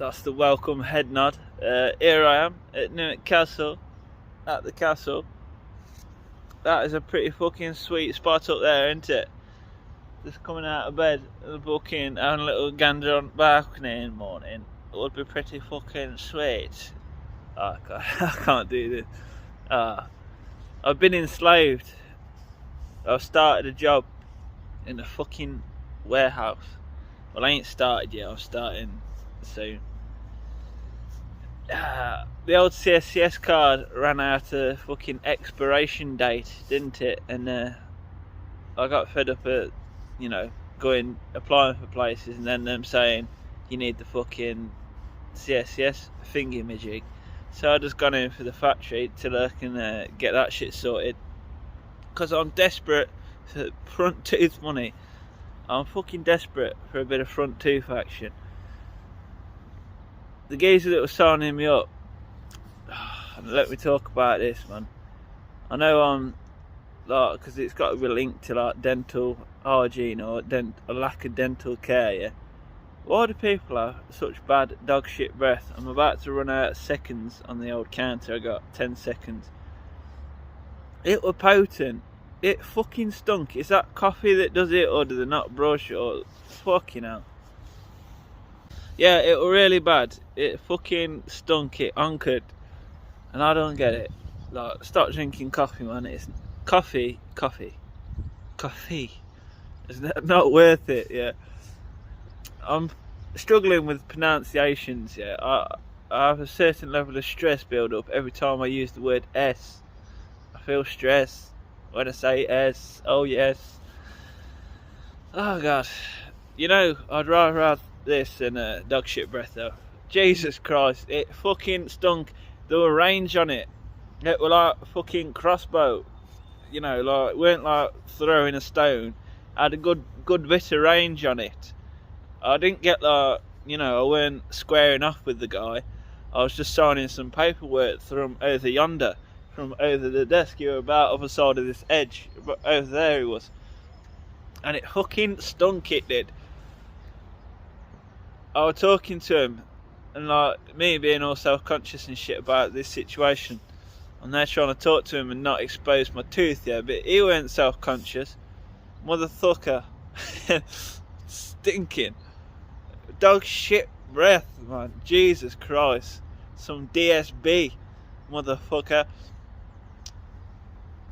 That's the welcome head nod. Here I am at Newark Castle, at the castle. That is a pretty fucking sweet spot up there, isn't it? Just coming out of bed, having a little gander on the balcony in the morning. It would be pretty fucking sweet. Oh, God, I can't do this. I've been enslaved. I've started a job in a fucking warehouse. Well, I ain't started yet, I'm starting soon. The old CSCS card ran out of fucking expiration date, didn't it? And I got fed up at, going applying for places and then them saying you need the fucking CSCS thingy-majig. So I just gone in for the factory till I can get that shit sorted. Because I'm desperate for front tooth money. I'm fucking desperate for a bit of front tooth action. The geezer that was signing me up, let me talk about this, man. I know I'm because it's got to be linked to like dental hygiene or a lack of dental care. Yeah, why do people have such bad dog shit breath? I'm about to run out of seconds on the old counter. I got 10 seconds. It was potent. It fucking stunk. Is that coffee that does it, or do they not brush? Or fucking hell. Yeah, it was really bad. It fucking stunk. It anchored. And I don't get it. Like, stop drinking coffee, man. It's coffee. It's not worth it, yeah. I'm struggling with pronunciations, yeah. I have a certain level of stress build up every time I use the word S. I feel stress when I say S. Oh, yes. Oh, God. I'd rather have this than dog shit breath, though. Jesus Christ, it fucking stunk. There were range on it. It was like a fucking crossbow. It weren't like throwing a stone. I had a good bit of range on it. I didn't get like, I weren't squaring off with the guy. I was just signing some paperwork from over yonder, from over the desk. You were about other side of this edge, over there he was. And it fucking stunk, it did. I was talking to him, and like me being all self-conscious and shit about this situation, I'm there trying to talk to him and not expose my tooth, yeah, but he weren't self-conscious. Motherfucker. Stinking. Dog shit breath, man. Jesus Christ. Some DSB, motherfucker.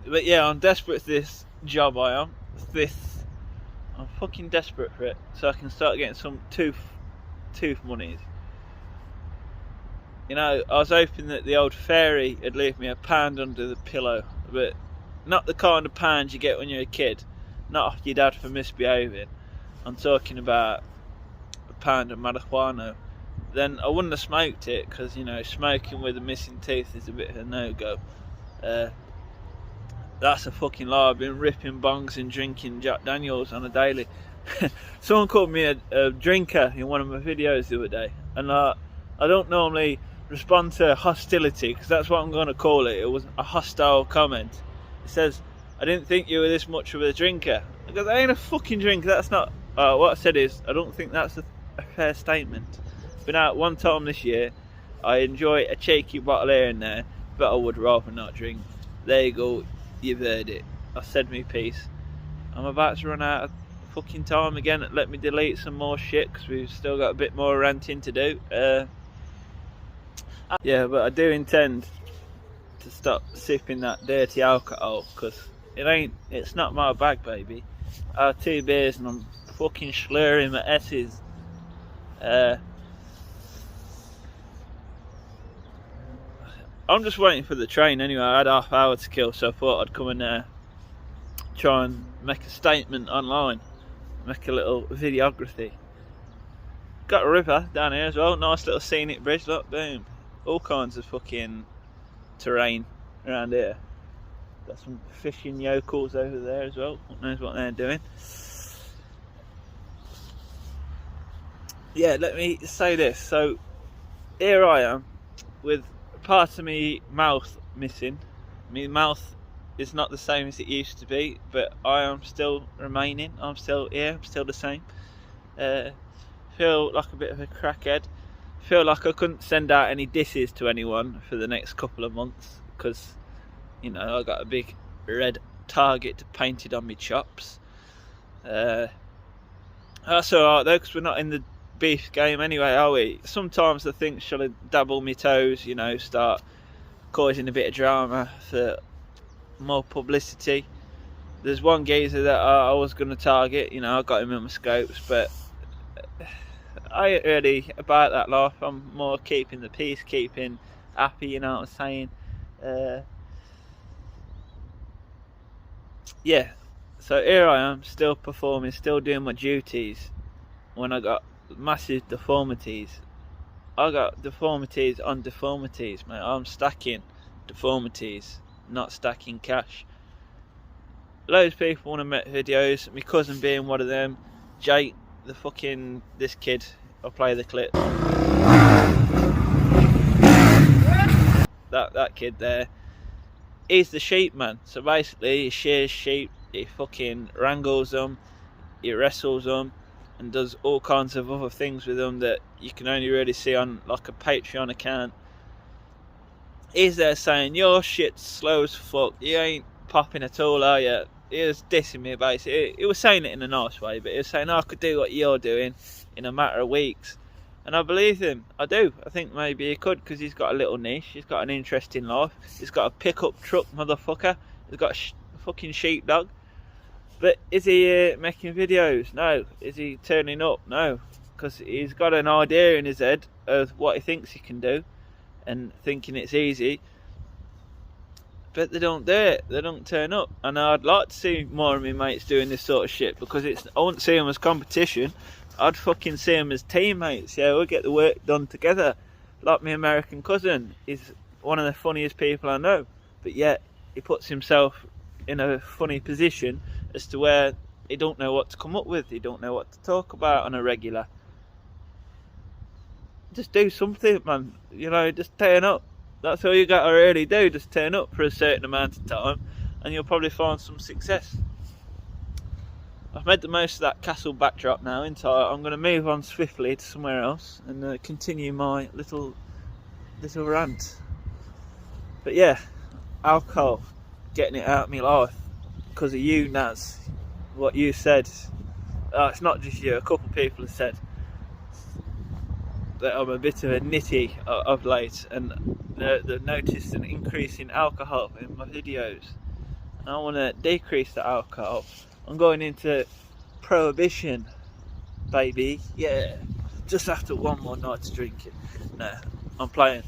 But yeah, I'm desperate for this job, I am. I'm fucking desperate for it, so I can start getting some tooth monies. I was hoping that the old fairy would leave me a pound under the pillow, but not the kind of pound you get when you're a kid, not off your dad for misbehaving. I'm talking about a pound of marijuana. Then I wouldn't have smoked it, because smoking with a missing tooth is a bit of a no-go. That's a fucking lie. I've been ripping bongs and drinking Jack Daniels on a daily. Someone called me a drinker in one of my videos the other day, and I don't normally respond to hostility, because that's what I'm going to call it. It was a hostile comment. It says, I didn't think you were this much of a drinker. I go, I ain't a fucking drinker. That's not what I said is, I don't think that's a fair statement. Been out one time this year. I enjoy a cheeky bottle here and there, but I would rather not drink. There you go. You've heard it. I've said me piece. I'm about to run out of fucking time again. Let me delete some more shit, because we've still got a bit more ranting to do. Yeah, but I do intend to stop sipping that dirty alcohol, because it's not my bag, baby. I have 2 beers and I'm fucking slurring my S's. I'm just waiting for the train anyway. I had half hour to kill, so I thought I'd come and try and make a statement online, make a little videography. Got a river down here as well, nice little scenic bridge, look, boom. All kinds of fucking terrain around here. Got some fishing yokels over there as well, who knows what they're doing. Yeah, let me say this. So here I am with part of me mouth missing. My mouth is not the same as it used to be, but I am still remaining. I'm still here, I'm still the same. Feel like a bit of a crackhead. feel like I couldn't send out any disses to anyone for the next couple of months because, you know, I got a big red target painted on my chops. That's alright though, because we're not in the beef game anyway, are we? Sometimes I think, shall I dabble my toes, you know, start causing a bit of drama for more publicity. There's one geezer that I was going to target, you know, I got him in my scopes, but I ain't really about that life. I'm more keeping the peace, keeping happy, you know what I'm saying? Yeah, so here I am, still performing, still doing my duties when I got massive deformities. I got deformities on deformities, mate. I'm stacking deformities, not stacking cash. Loads of people want to make videos, my cousin being one of them. Jake, this kid, I'll play the clip. That kid there, he's the sheep man. So basically he shears sheep, he fucking wrangles them, he wrestles them, and does all kinds of other things with them that you can only really see on like a Patreon account. He's there saying, your shit's slow as fuck, you ain't popping at all, are you? He was dissing me basically. He was saying it in a nice way, but he was saying, I could do what you're doing in a matter of weeks. And I believe him. I do. I think maybe he could, because he's got a little niche. He's got an interesting life. He's got a pickup truck, motherfucker. He's got a fucking sheepdog. But is he making videos? No. Is he turning up? No. Because he's got an idea in his head of what he thinks he can do and thinking it's easy. But they don't do it. They don't turn up. And I'd like to see more of my mates doing this sort of shit, because I wouldn't see them as competition. I'd fucking see them as teammates. Yeah, we'll get the work done together. Like my American cousin, he's one of the funniest people I know, but yet he puts himself in a funny position as to where he don't know what to come up with. He don't know what to talk about on a regular. Just do something, man. You know, just turn up. That's all you got to really do. Just turn up for a certain amount of time and you'll probably find some success. I've made the most of that castle backdrop now, I'm going to move on swiftly to somewhere else and continue my little rant. But yeah, alcohol, getting it out of my life because of you, Naz. What you said. It's not just you, a couple of people have said that I'm a bit of a nitty of late, and they've noticed an increase in alcohol in my videos. And I want to decrease the alcohol. I'm going into prohibition, baby. Yeah, just after one more night to drink it. No, I'm playing.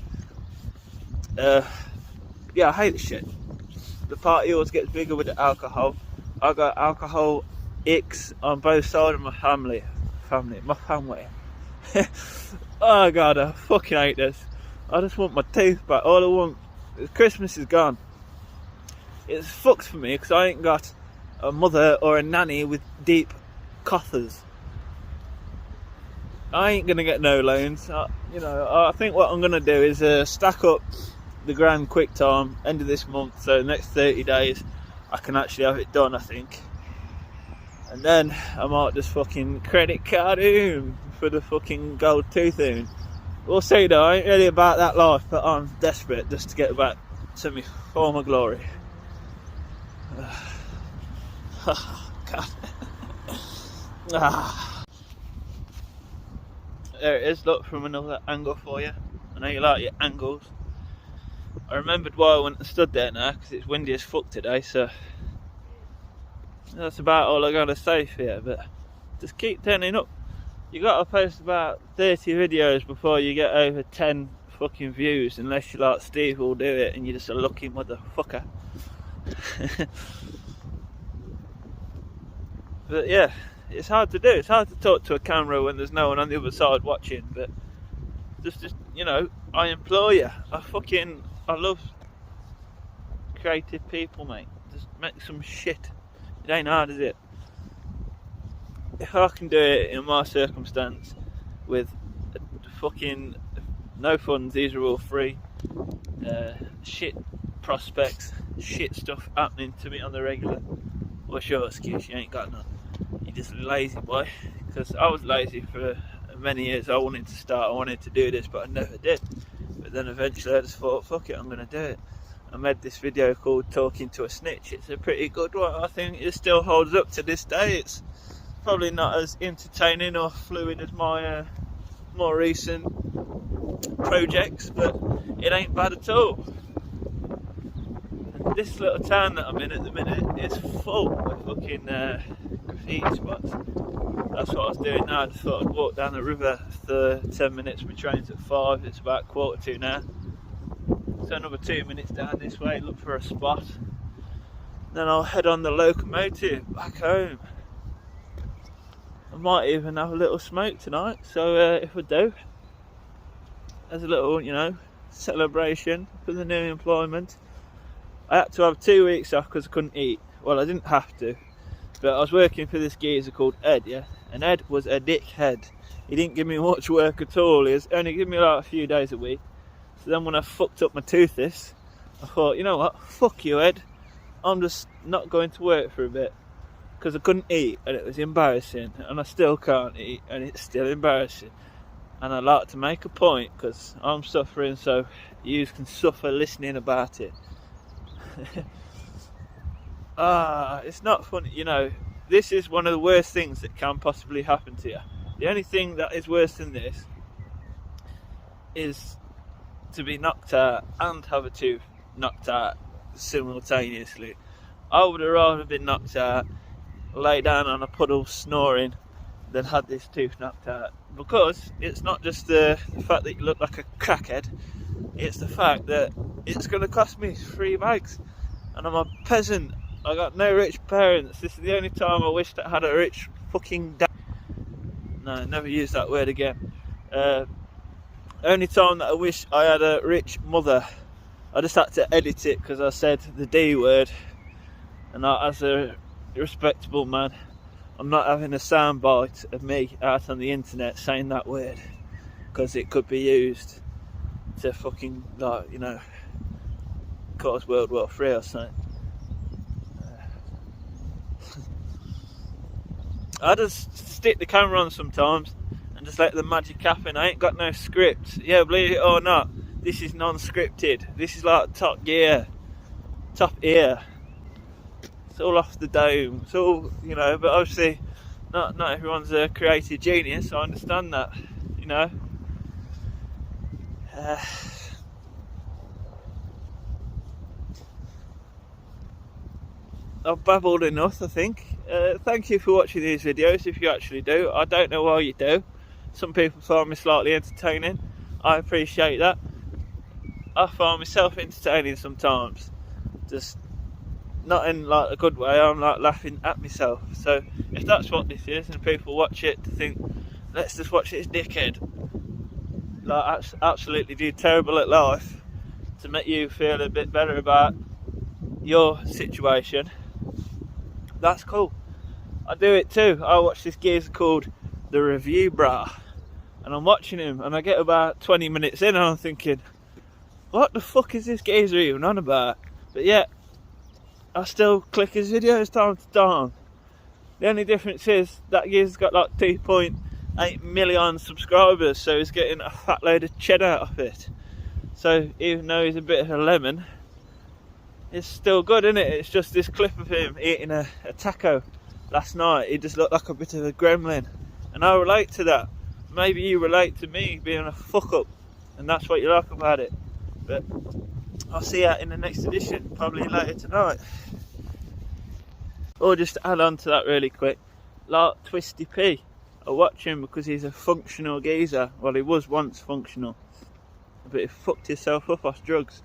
Yeah, I hate the shit. The party always gets bigger with the alcohol. I got alcohol icks on both sides of my family. Oh god, I fucking hate this. I just want my teeth back. All I want is Christmas is gone. It's fucked for me because I ain't got a mother or a nanny with deep coffers. I ain't gonna get no loans. I think what I'm gonna do is stack up the grand quick time end of this month, so the next 30 days I can actually have it done, I think. And then I might just fucking credit card in for the fucking gold tooth in. We'll see though, I ain't really about that life, but I'm desperate just to get back to my former glory. God. There it is, look, from another angle for you. I know you like your angles. I remembered why I went and stood there now, because it's windy as fuck today, so that's about all I gotta say for you. But just keep turning up. You gotta post about 30 videos before you get over 10 fucking views, unless you're like Steve who'll do it and you're just a lucky motherfucker. But yeah, it's hard to do. It's hard to talk to a camera when there's no one on the other side watching. But just you know, I implore you. I love creative people, mate. Just make some shit. It ain't hard, is it? If I can do it in my circumstance with fucking no funds, these are all free. Shit prospects, shit stuff happening to me on the regular. What's your excuse? You ain't got none. You're just lazy, boy. Because I was lazy for a many years I wanted to start, I wanted to do this, but I never did. But then eventually I just thought, fuck it, I'm going to do it. I made this video called Talking to a Snitch. It's a pretty good one. I think it still holds up to this day. It's probably not as entertaining or fluid as my more recent projects, but it ain't bad at all. And this little town that I'm in at the minute is full of fucking graffiti spots. That's what I was doing now. I just thought I'd walk down the river for 10 minutes. My train's at 5, it's about 1:45 now. So another 2 minutes down this way, look for a spot. Then I'll head on the locomotive back home. I might even have a little smoke tonight, so if I do, as a little, celebration for the new employment. I had to have 2 weeks off because I couldn't eat. Well, I didn't have to, but I was working for this geezer called Ed, yeah? And Ed was a dickhead. He didn't give me much work at all. He was only giving me like a few days a week. So then when I fucked up my tooth this, I thought, you know what, fuck you, Ed. I'm just not going to work for a bit. Because I couldn't eat and it was embarrassing. And I still can't eat and it's still embarrassing. And I like to make a point because I'm suffering, so you can suffer listening about it. It's not funny, this is one of the worst things that can possibly happen to you. The only thing that is worse than this is to be knocked out and have a tooth knocked out simultaneously. I would have rather been knocked out, lay down on a puddle snoring, than had this tooth knocked out. Because it's not just the fact that you look like a crackhead, it's the fact that it's going to cost me 3 bags. And I'm a peasant. I got no rich parents. This is the only time I wished I had a rich fucking dad. No, never use that word again. Only time that I wish I had a rich mother. I just had to edit it because I said the D word, and as a respectable man, I'm not having a soundbite of me out on the internet saying that word because it could be used to fucking cause World War III or something. I just stick the camera on sometimes and just let the magic happen. I ain't got no script. Yeah, believe it or not, this is non-scripted. This is like Top Ear. It's all off the dome. It's all, but obviously not everyone's a creative genius. I understand that, I've babbled enough, I think. Thank you for watching these videos, if you actually do. I don't know why you do. Some people find me slightly entertaining. I appreciate that. I find myself entertaining sometimes. Just not in like a good way. I'm like laughing at myself. So if that's what this is and people watch it to think, let's just watch this dickhead like absolutely do terrible at life to make you feel a bit better about your situation, that's cool. I do it too. I watch this geezer called The Review Bra, and I'm watching him and I get about 20 minutes in and I'm thinking, what the fuck is this geezer even on about? But yet I still click his videos time to time. The only difference is that geezer's got like 2.8 million subscribers, so he's getting a fat load of cheddar off it. So even though he's a bit of a lemon, it's still good, isn't it? It's just this clip of him eating a taco last night. He just looked like a bit of a gremlin, and I relate to that. Maybe you relate to me being a fuck up, and that's what you like about it. But I'll see you in the next edition, probably later tonight. Or just to add on to that really quick, like Twisty P, I watch him because he's a functional geezer. Well, he was once functional, but he fucked himself up off drugs.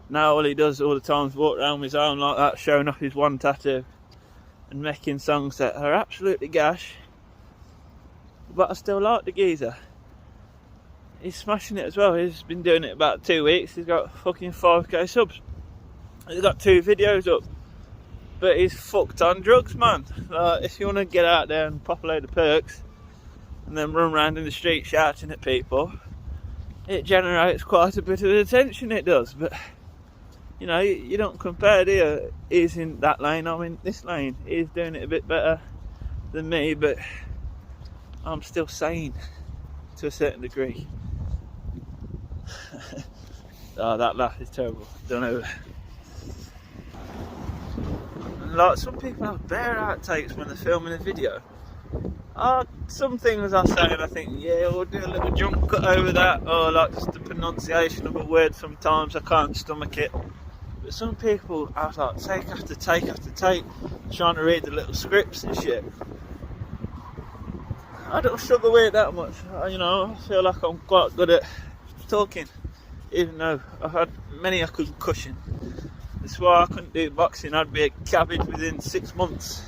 Now all he does all the time is walk around with his arm like that, showing off his one tattoo and making songs that are absolutely gash. But I still like the geezer. He's smashing it as well. He's been doing it about 2 weeks. He's got fucking 5k subs. He's got 2 videos up. But he's fucked on drugs, man. If you want to get out there and pop a load of perks and then run around in the street shouting at people, it generates quite a bit of attention, it does. But you don't compare, do you? He's in that lane, I'm in this lane. He's doing it a bit better than me, but I'm still sane. to a certain degree. Oh, that laugh is terrible. Don't know. And like some people have bare outtakes when they're filming a video. Some things I say and I think, yeah, we'll do a little jump cut over that, or like just the pronunciation of a word sometimes I can't stomach it. But some people have like take after take after take, trying to read the little scripts and shit. I don't struggle with it that much, you know. I feel like I'm quite good at talking, even though I've had many a concussion. That's why I couldn't do boxing. I'd be a cabbage within 6 months.